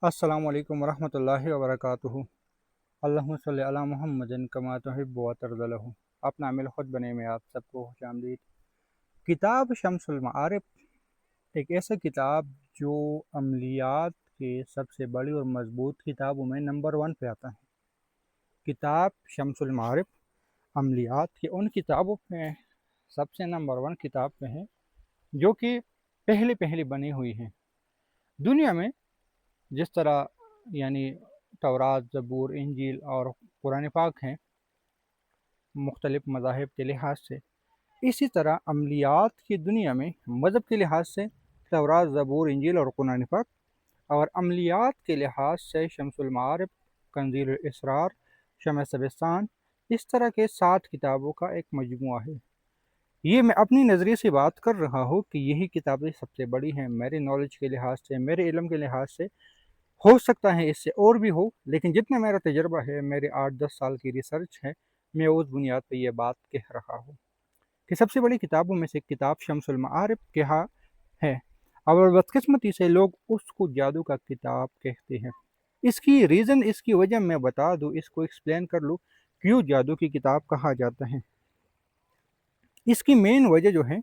अस्सलामु अलैकुम वरहमतुल्लाहि वबरकातुहू। अल्लाहुम्मा सल्लि अला मुहम्मदिन कमा तुहिब्बु व तर्ज़ा। अपना मिल खुद बने में आप सबको खुशामदीद। किताब शम्सुल मआरिफ एक ऐसा किताब जो अमलियात के सबसे बड़ी और मजबूत किताबों में नंबर 1 पे आता है। किताब शम्सुल मआरिफ अमलियात की उन किताबों में सबसे नंबर 1 किताब पे है जो कि पहली पहली बनी हुई है दुनिया में। जिस तरह यानी तौरात, ज़बूर, इंजील और कुरान पाक हैं मुख्तलिफ़ मज़ाहिब के लिहाज से, इसी तरह अमलियात की दुनिया में मज़हब के लिहाज से तौरात, ज़बूर, इंजील और कुरान पाक, और अमलियात के लिहाज से शम्सुल मआरिफ, कंज़ील इसरार, शम्स सबस्तान, इस तरह के 7 किताबों का एक मजमूआ है। ये मैं अपनी नज़रिए से बात कर रहा हूँ कि यही किताबें सबसे बड़ी हैं मेरे नॉलेज के लिहाज से, मेरे इल्म के लिहाज से। हो सकता है इससे और भी हो, लेकिन जितना मेरा तजर्बा है, मेरे 8-10 साल की रिसर्च है, मैं उस बुनियाद पर यह बात कह रहा हूँ कि सबसे बड़ी किताबों में से किताब शम्सुल मआरिफ कहा है। और बदकिस्मती से लोग उसको जादू का किताब कहते हैं। इसकी रीज़न, इसकी वजह मैं बता दूँ, इसको एक्सप्लेन कर लूँ क्यों जादू की किताब कहा जाता है। इसकी मेन वजह जो है,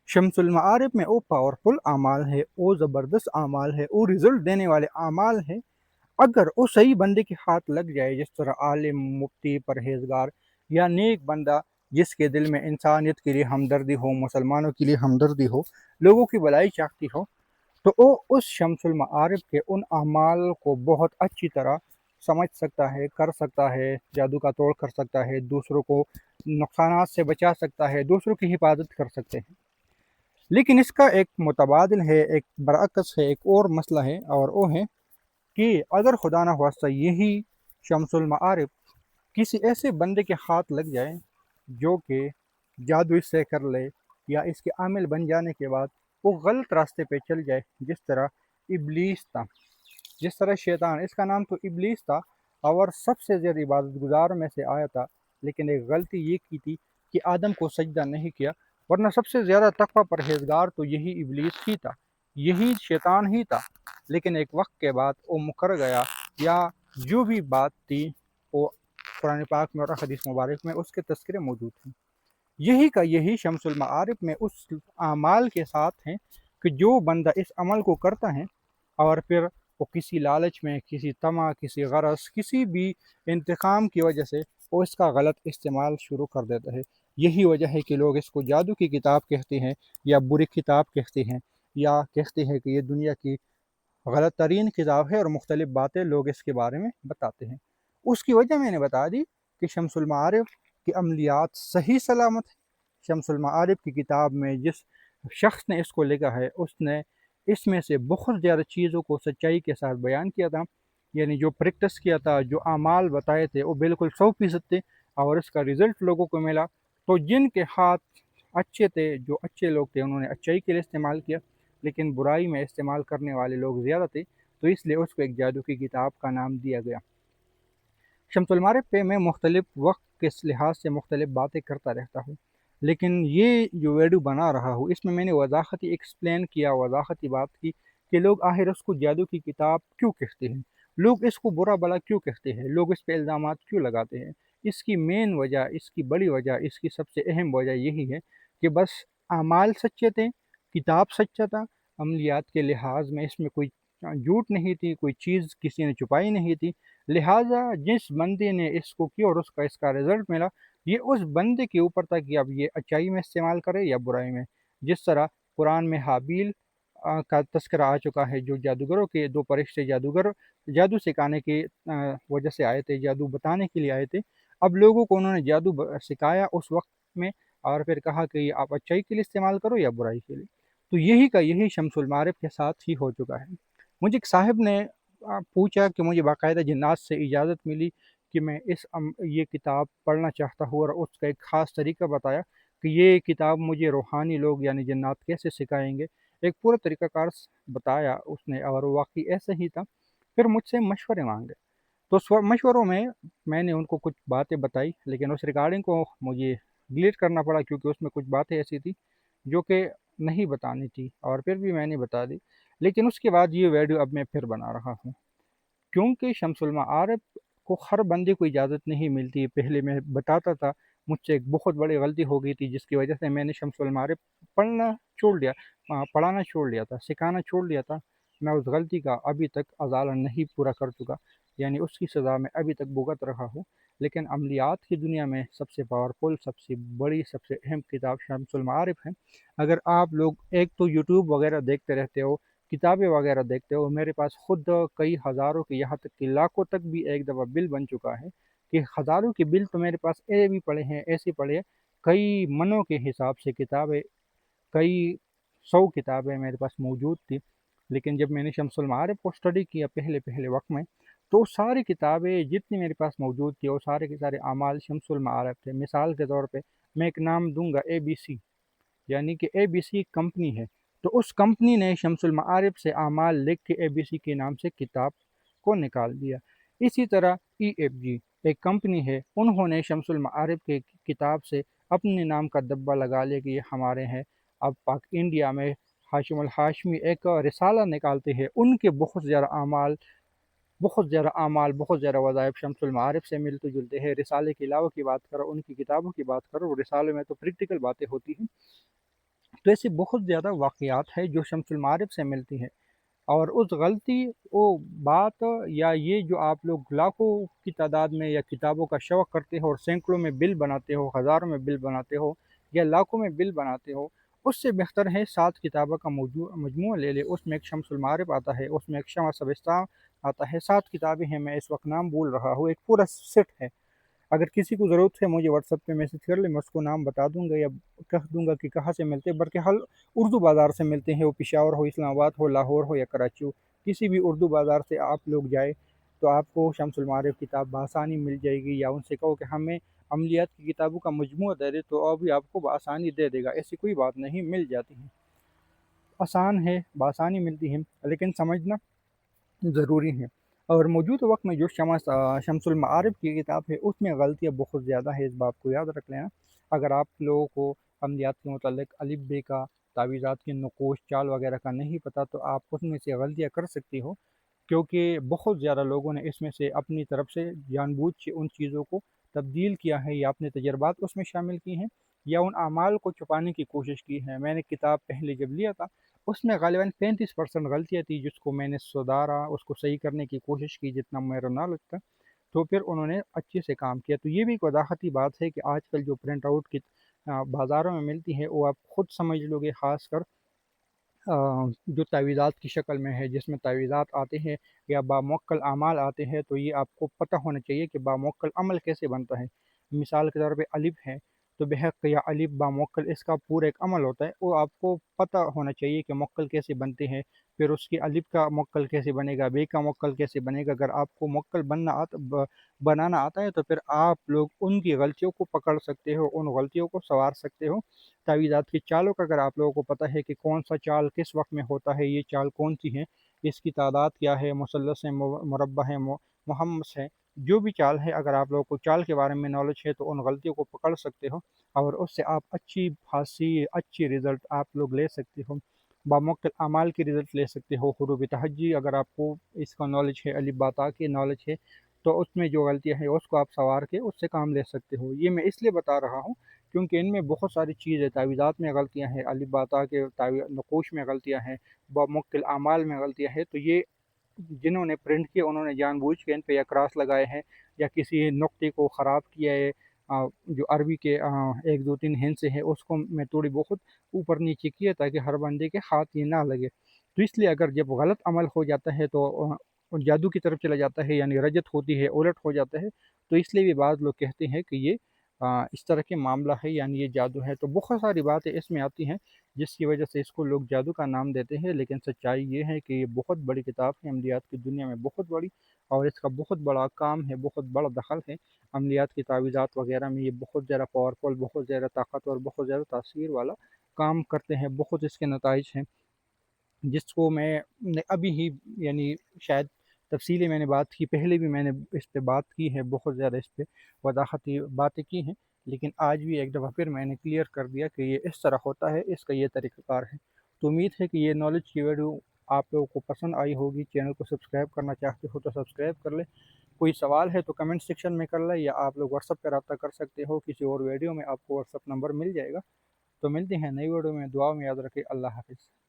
शम्सुल मआरिफ में वो पावरफुल आमाल है, वो ज़बरदस्त आमाल है, वो रिज़ल्ट देने वाले आमाल है। अगर वो सही बंदे के हाथ लग जाए, जिस तरह आलिम, मुफ्ती, परहेजगार या नेक बंदा जिसके दिल में इंसानियत के लिए हमदर्दी हो, मुसलमानों के लिए हमदर्दी हो, लोगों की भलाई चाहती हो, तो वो उस शम्सुल मआरिफ के उन अमाल को बहुत अच्छी तरह समझ सकता है, कर सकता है, जादू का तोड़ कर सकता है, दूसरों को नुकसानात से बचा सकता है, दूसरों की हिफाजत कर सकते हैं। लेकिन इसका एक मुतबादिल है, एक बरअक्स है, एक और मसला है, और वो है कि अगर खुदा न खास्ता यही शम्सुल मआरिफ किसी ऐसे बंदे के हाथ लग जाए जो कि जादू इससे कर ले, या इसके आमिल बन जाने के बाद वो गलत रास्ते पे चल जाए, जिस तरह इब्लीस था, जिस तरह शैतान, इसका नाम तो इब्लीस था और सबसे ज़्यादा इबादत गुजार में से आया था। लेकिन एक गलती ये की थी कि आदम को सजदा नहीं किया, वरना सबसे ज़्यादा तकवा परहेजगार तो यही इब्लीस ही था, यही शैतान ही था। लेकिन एक वक्त के बाद वो मुकर गया, या जो भी बात थी वो कुरान पाक में और हदीस मुबारक में उसके तज़किरे मौजूद हैं। यही का यही शम्सुल मआरिफ में उस आमाल के साथ हैं कि जो बंदा इस अमल को करता है और फिर वो किसी लालच में, किसी तमा, किसी गरज, किसी भी इंतकाम की वजह से वो इसका गलत इस्तेमाल शुरू कर देता है। यही वजह है कि लोग इसको जादू की किताब कहते हैं, या बुरी किताब कहते हैं, या कहते हैं कि ये दुनिया की गलत तरीन किताब है, और मुख्तलिफ़ बातें लोग इसके बारे में बताते हैं। उसकी वजह मैंने बता दी कि शम्सुल मआरिफ की अमलियात सही सलामत है। शम्सुल मआरिफ की किताब में जिस शख्स ने इसको लिखा है, उसने इसमें से बहुत ज़्यादा चीज़ों को सच्चाई के साथ बयान किया था। यानी जो प्रैक्टिस किया था, जो आमाल बताए थे, वो बिल्कुल 100% थे, और इसका रिज़ल्ट लोगों को मिला। तो जिनके हाथ अच्छे थे, जो अच्छे लोग थे, उन्होंने अच्छाई के लिए इस्तेमाल किया, लेकिन बुराई में इस्तेमाल करने वाले लोग ज़्यादा थे, तो इसलिए उसको एक जादू की किताब का नाम दिया गया। शम्सुल मआरिफ पे मैं मुख्तलिफ़ वक्त के लिहाज से मुख्तलिफ़ बातें करता रहता हूँ, लेकिन ये जो वीडियो बना रहा हूँ इसमें मैंने वज़ाहती एक्सप्लेन किया, वज़ाहती बात की कि लोग आखिर उसको जादू की किताब क्यों कहते हैं, लोग इसको बुरा भला क्यों कहते हैं, लोग इस पर इल्ज़ामात क्यों लगाते हैं। इसकी मेन वजह, इसकी बड़ी वजह, इसकी सबसे अहम वजह यही है कि बस आमाल सच्चे थे, किताब सच्चा था, अमलियात के लिहाज में इसमें कोई झूठ नहीं थी, कोई चीज़ किसी ने छुपाई नहीं थी। लिहाजा जिस बंदे ने इसको किया और उसका इसका रिज़ल्ट मिला, ये उस बंदे के ऊपर था कि अब ये अच्छाई में इस्तेमाल करे या बुराई में। जिस तरह कुरान में हाबील का तज़किरा आ चुका है, जो जादूगरों के 2 फरिश्ते जादूगर जादू सिखाने की वजह से आए थे, जादू बताने के लिए आए थे। अब लोगों को उन्होंने जादू सिखाया उस वक्त में, और फिर कहा कि आप अच्छाई के लिए इस्तेमाल करो या बुराई के लिए। तो यही का यही शम्सुल मारिफ के साथ ही हो चुका है। मुझे एक साहब ने पूछा कि मुझे बाकायदा जिन्नात से इजाज़त मिली कि मैं ये किताब पढ़ना चाहता हूँ, और उसका एक ख़ास तरीका बताया कि ये किताब मुझे रूहानी लोग यानी जिन्नात कैसे सिखाएंगे। एक पूरा तरीक़ाकार बताया उसने, और वाक़ई ऐसा ही था। फिर मुझसे मशवरे मांगे, तो मशवरों में मैंने उनको कुछ बातें बताई, लेकिन उस रिकॉर्डिंग को मुझे डिलीट करना पड़ा क्योंकि उसमें कुछ बातें ऐसी थी जो कि नहीं बतानी थी, और फिर भी मैंने बता दी। लेकिन उसके बाद ये वीडियो अब मैं फिर बना रहा हूँ। क्योंकि शम्सुल मआरिफ को हर बंदे को इजाज़त नहीं मिलती। पहले मैं बताता था, मुझसे एक बहुत बड़ी गलती हो गई थी जिसकी वजह से मैंने शम्सुल मआरिफ पढ़ना छोड़ दिया, पढ़ाना छोड़ दिया था, सिखाना छोड़ दिया था। मैं उस गलती का अभी तक अज़ाला नहीं पूरा कर चुका, यानी उसकी सज़ा मैं अभी तक भुगत रहा हूँ। लेकिन अमलियात की दुनिया में सबसे पावरफुल, सबसे बड़ी, सबसे अहम किताब शम्सुल मआरिफ है। अगर आप लोग एक तो यूट्यूब वगैरह देखते रहते हो, किताबें वगैरह देखते हो, मेरे पास खुद कई हज़ारों की, यहाँ तक कि लाखों तक भी एक दफ़ा बिल बन चुका है कि हज़ारों के बिल तो मेरे पास ए भी पड़े हैं, ऐसे पड़े हैं, कई मनों के हिसाब से किताबें, कई 100 किताबें मेरे पास मौजूद थी। लेकिन जब मैंने शम्सुल मारिफ को स्टडी किया पहले पहले वक्त में, तो सारी किताबें जितनी मेरे पास मौजूद थी वो सारे के सारे अमाल शम्सुल मारिफ थे। मिसाल के तौर पे मैं एक नाम दूंगा, ABC, यानी कि ABC कंपनी है, तो उस कंपनी ने शम्सुल मारिफ से अमाल लिख के ABC के नाम से किताब को निकाल दिया। इसी तरह EFG एक कंपनी है, उन्होंने शम्सुल मारिफ के किताब से अपने नाम का दब्बा लगा लिया कि ये हमारे हैं। अब पाक इंडिया में हाशिम अल हाशमी एक रिसाला निकालते हैं, उनके बहुत ज़्यादा वज़ाइफ शम्सुल मारिफ से मिलते जुलते हैं। रिसाले के अलावा की बात करो, उनकी किताबों की बात करो, रिसाले में तो प्रैक्टिकल बातें होती हैं। तो ऐसी बहुत ज़्यादा वाक़यात है जो शम्सुल मारिफ से मिलती हैं। और उस गलती, वो बात, या ये जो आप लोग लाखों की तादाद में या किताबों का शौक़ करते हो और सैकड़ों में बिल बनाते हो, हज़ारों में बिल बनाते हो या लाखों में बिल बनाते हो, उससे बेहतर है 7 किताबों का मजमू ले ले। उसमें एक शम्सुल मारिफ आता है, उसमें एक शम्स सबस्तान आता है, 7 किताबें हैं, मैं इस वक्त नाम बोल रहा हूँ, एक पूरा सेट है। अगर किसी को ज़रूरत है मुझे व्हाट्सएप पे मैसेज कर ले, मैं उसको नाम बता दूंगा या कह दूंगा कि कहाँ से मिलते हैं। बल्कि हल उर्दू बाज़ार से मिलते हैं, वो पेशावर हो, इस्लामाबाद हो, लाहौर हो या कराची हो, किसी भी उर्दू बाज़ार से आप लोग जाए तो आपको शम्सुल मारिफ किताब बआसानी मिल जाएगी। या उनसे कहो कि हमें अमलियात की किताबों का मजमू दे दे, तो और भी आपको बआसानी दे देगा। ऐसी कोई बात नहीं, मिल जाती है, आसान है, बआसानी मिलती है, लेकिन समझना ज़रूरी है। और मौजूदा वक्त में जो शम्सुल मारिफ की किताब है उसमें गलतियाँ बहुत ज़्यादा है, इस बात को याद रख लेना। अगर आप लोगों को अमलियात के मतलब अलिफ बे का, तावीज़ात के नकोश चाल वगैरह का नहीं पता, तो आप उसमें से गलतियाँ कर सकती हो, क्योंकि बहुत ज़्यादा लोगों ने इसमें से अपनी तरफ से जानबूझ के उन चीज़ों को तब्दील किया है, या अपने तजर्बात उसमें शामिल किए हैं, या उन अमाल को छुपाने की कोशिश की है। मैंने किताब पहले जब लिया था, उसमें ग़ालिबन 35% गलतियाँ थी, जिसको मैंने सुधारा, उसको सही करने की कोशिश की जितना मेरा नॉलेज था। तो फिर उन्होंने अच्छे से काम किया। तो ये भी एक वदाहती बात है कि आजकल जो प्रिंट आउट की बाज़ारों में मिलती है, वो आप खुद समझ लोगे, ख़ासकर जो तावीज़ात की शक्ल में है, जिसमें तावीज़ात आते हैं या बामुअक्कल अमाल आते हैं, तो ये आपको पता होना चाहिए कि बामुअक्कल अमल कैसे बनता है। मिसाल के तौर पे अलिफ है, तो बेहक या अलिफ बामुअक्कल, इसका पूरा एक अमल होता है, वो आपको पता होना चाहिए कि मुअक्कल कैसे बनते हैं। फिर उसकी अलिफ का मुअक्कल कैसे बनेगा, बे का मुअक्कल कैसे बनेगा। अगर आपको मुअक्कल बनाना आता है, तो फिर आप लोग उनकी गलतियों को पकड़ सकते हो, उन गलतियों को संवार सकते हो। तावीज़ात की चालों का अगर आप लोगों को पता है कि कौन सा चाल किस वक्त में होता है, ये चाल कौन सी है, इसकी तादाद क्या है, मुसल्लस है, मुरब्बा है, मुहम्मस है, जो भी चाल है, अगर आप लोगों को चाल के बारे में नॉलेज है, तो उन गलतियों को पकड़ सकते हो और उससे आप अच्छी खासी अच्छी रिज़ल्ट आप लोग ले सकते हो। बामुअक्कल अमाल की रिज़ल्ट ले सकते हो। हुरूफ तहज्जी अगर आपको इसका नॉलेज है, अलिफ बा ता की नॉलेज है, तो उसमें जो गलतियाँ हैं उसको आप संवार के उससे काम ले सकते हो। ये मैं इसलिए बता रहा हूँ क्योंकि इनमें बहुत सारी चीज़ें, तावीज़ात में गलतियाँ हैं, अलिफ बा ता के नक़ूश में गलतियाँ हैं, बामुअक्कल अमाल में गलतियाँ हैं। तो ये जिन्होंने प्रिंट किए उन्होंने जानबूझ के इन पे या क्रॉस लगाए हैं या किसी नुक्ते को ख़राब किया है। जो अरबी के 1 2 3 हिंसे हैं उसको मैं थोड़ी बहुत ऊपर नीचे किया ताकि हर बंदे के हाथ ये ना लगे। तो इसलिए अगर जब गलत अमल हो जाता है तो जादू की तरफ चला जाता है, यानी रजत होती है, उलट हो जाता है। तो इसलिए भी बाज़ लोग कहते हैं कि ये इस तरह के मामला है, यानी ये जादू है। तो बहुत सारी बातें इसमें आती हैं जिसकी वजह से इसको लोग जादू का नाम देते हैं, लेकिन सच्चाई ये है कि ये बहुत बड़ी किताब है, अमलियात की दुनिया में बहुत बड़ी, और इसका बहुत बड़ा काम है, बहुत बड़ा दखल है अमलियात की तावीज़ात वगैरह में। ये बहुत ज़्यादा पावरफुल, बहुत ज़्यादा ताकतवर, बहुत ज़्यादा तासीर वाला काम करते हैं, बहुत इसके नताइज हैं, जिसको मैं अभी ही, यानी शायद तफसीली मैंने बात की, पहले भी मैंने इस पे बात की है, बहुत ज़्यादा इस पे वदाहती बातें की हैं, लेकिन आज भी एक दफ़ा फिर मैंने क्लियर कर दिया कि ये इस तरह होता है, इसका ये तरीक़ाकार है। तो उम्मीद है कि ये नॉलेज की वीडियो آپ لوگوں کو پسند آئی ہوگی، چینل کو سبسکرائب کرنا چاہتے ہو تو سبسکرائب کر لیں، کوئی سوال ہے تو کمنٹ سیکشن میں کر لیں، یا آپ لوگ واٹس ایپ پہ رابطہ کر سکتے ہو، کسی اور ویڈیو میں آپ کو واٹس ایپ نمبر مل جائے گا۔ تو ملتے ہیں نئی ویڈیو میں، دعا میں یاد رکھیں، اللہ حافظ۔